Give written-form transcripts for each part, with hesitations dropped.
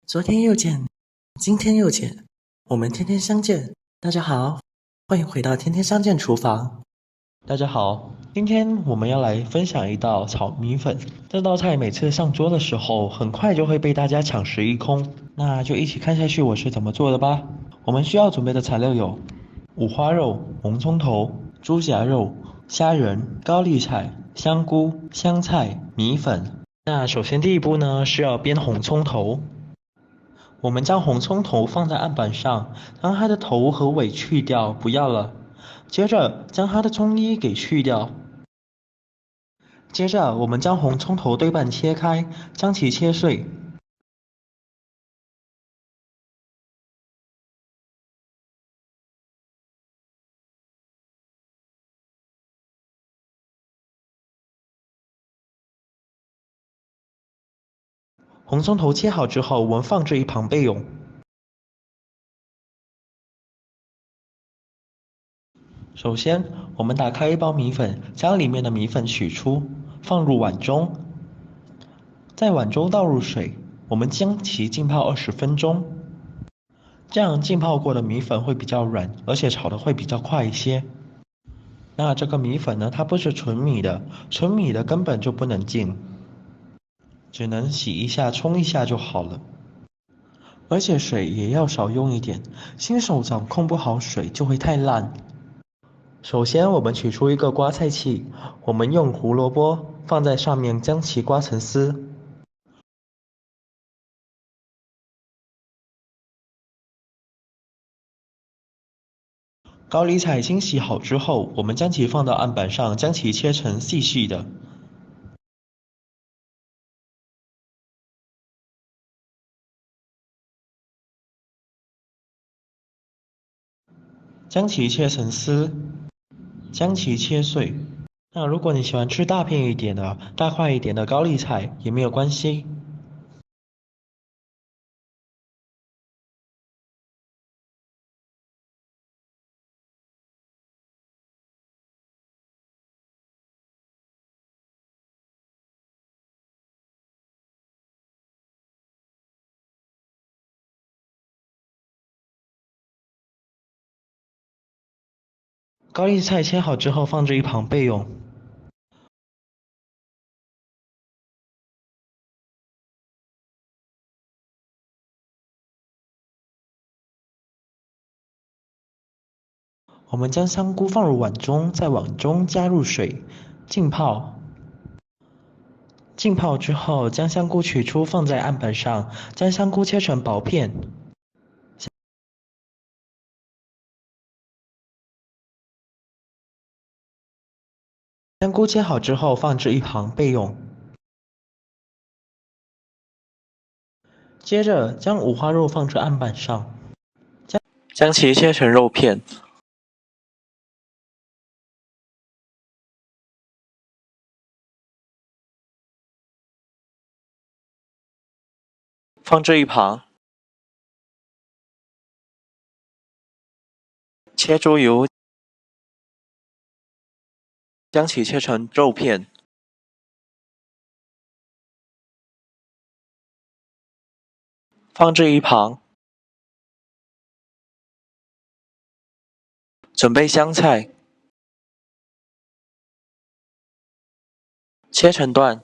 昨天又见，今天又见，我们天天相见。大家好，欢迎回到天天相见厨房。大家好，今天我们要来分享一道炒米粉。这道菜每次上桌的时候，很快就会被大家抢食一空。那就一起看下去我是怎么做的吧。我们需要准备的材料有五花肉、红葱头、猪夹肉、虾仁、高丽菜、香菇、香菜、米粉。那首先第一步呢是要煸红葱头。我们将红葱头放在案板上，将它的头和尾去掉，不要了。接着将它的葱衣给去掉。接着我们将红葱头对半切开，将其切碎。红葱头切好之后，我们放置一旁备用。首先，我们打开一包米粉，将里面的米粉取出，放入碗中。在碗中倒入水，我们将其浸泡20分钟。这样浸泡过的米粉会比较软，而且炒的会比较快一些。那这个米粉呢，它不是纯米的，纯米的根本就不能浸，只能洗一下、冲一下就好了。而且水也要少用一点，新手掌控不好水就会太烂。首先我们取出一个刮菜器，我们用胡萝卜放在上面，将其刮成丝。高丽菜清洗好之后，我们将其放到案板上，将其切成细细的。将其切成丝，将其切碎。那如果你喜欢吃大片一点的、大块一点的高丽菜，也没有关系。高丽菜切好之后放置一旁备用。我们将香菇放入碗中，在碗中加入水浸泡。浸泡之后，将香菇取出放在案板上，将香菇切成薄片。香菇切好之后放置一旁备用。接着将五花肉放至案板上，将其切成肉片。放置一旁。切猪油，将其切成肉片。放置一旁。准备香菜，切成段。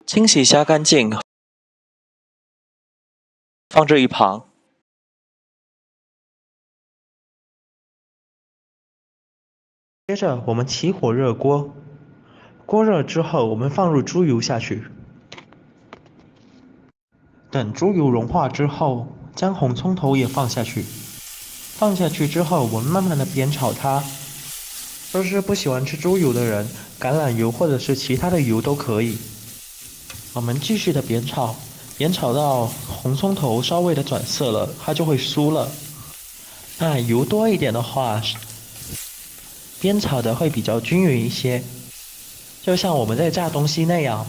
清洗虾干净，放置一旁。接着我们起火热锅，锅热之后我们放入猪油下去。等猪油融化之后，将红葱头也放下去。放下去之后，我们慢慢的煸炒它。若是不喜欢吃猪油的人，橄榄油或者是其他的油都可以。我们继续的煸炒，煸炒到红葱头稍微的转色了，它就会酥了。那油多一点的话，煸炒的会比较均匀一些，就像我们在炸东西那样，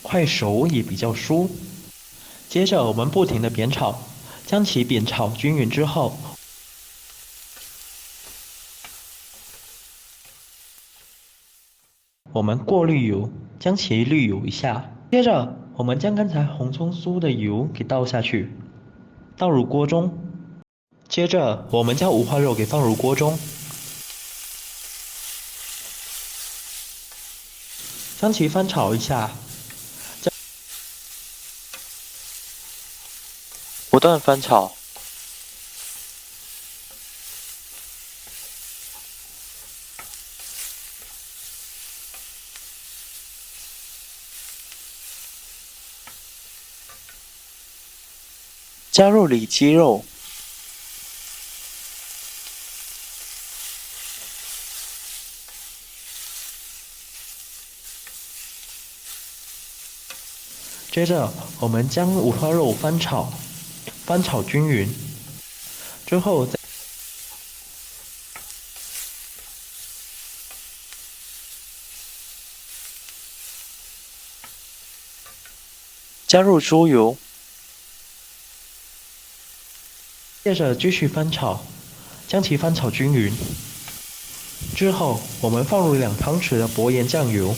快熟也比较酥。接着我们不停的煸炒，将其煸炒均匀之后，我们过滤油，将其滤油一下。接着，我们将刚才红葱酥的油给倒下去，倒入锅中。接着，我们将五花肉给放入锅中，将其翻炒一下，不断翻炒。加入里脊肉，接着我们将五花肉翻炒均匀，之后再加入猪油，接着继续翻炒，将其翻炒均匀。之后我们放入2汤匙的薄盐酱油。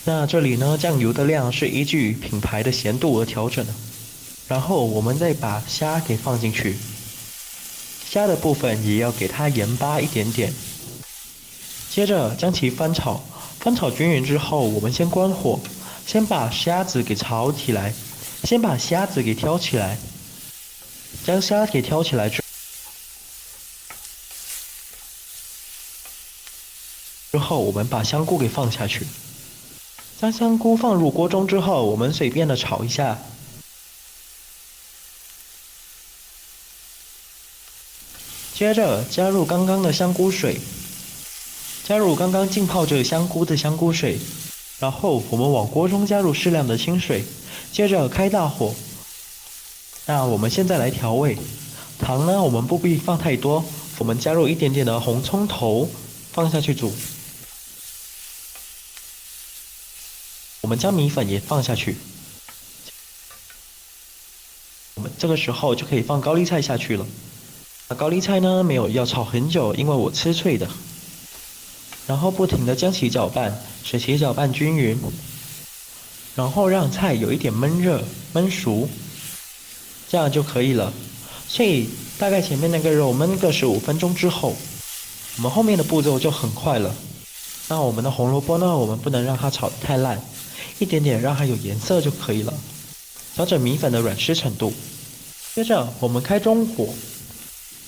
那这里呢，酱油的量是依据品牌的咸度而调整的。然后我们再把虾给放进去，虾的部分也要给它盐巴一点点。接着将其翻炒均匀之后，我们先关火，先把虾子给炒起来，先把虾子给挑起来，将虾给挑起来之后，我们把香菇给放下去。将香菇放入锅中之后，我们随便的炒一下。接着加入刚刚的香菇水，加入刚刚浸泡着香菇的香菇水，然后我们往锅中加入适量的清水，接着开大火。那我们现在来调味，糖呢我们不必放太多，我们加入一点点的红葱头放下去煮。我们将米粉也放下去，我们这个时候就可以放高丽菜下去了。高丽菜呢没有要炒很久，因为我吃脆的。然后不停的将其搅拌，使其搅拌均匀，然后让菜有一点焖热、焖熟，这样就可以了。所以大概前面那个肉焖个15分钟之后，我们后面的步骤就很快了。那我们的红萝卜呢，我们不能让它炒得太烂，一点点让它有颜色就可以了。调整米粉的软湿程度。接着我们开中火，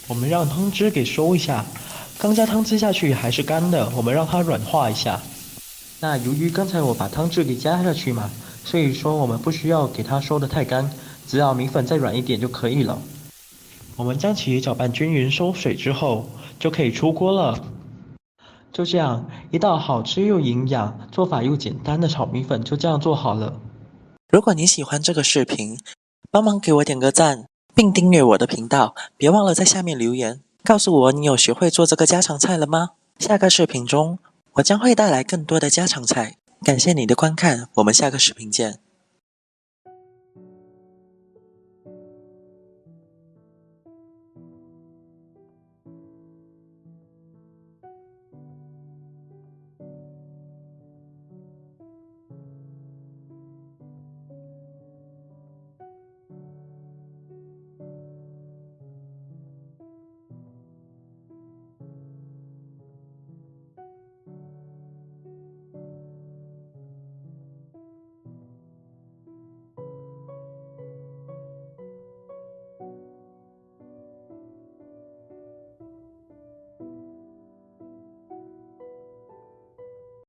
我们让汤汁给收一下。刚加汤汁下去还是干的，我们让它软化一下。那由于刚才我把汤汁给加下去嘛，所以说我们不需要给它收得太干，只要米粉再软一点就可以了。我们将其搅拌均匀收水之后，就可以出锅了。就这样，一道好吃又营养、做法又简单的炒米粉就这样做好了。如果你喜欢这个视频，帮忙给我点个赞，并订阅我的频道，别忘了在下面留言，告诉我你有学会做这个家常菜了吗？下个视频中，我将会带来更多的家常菜。感谢你的观看，我们下个视频见。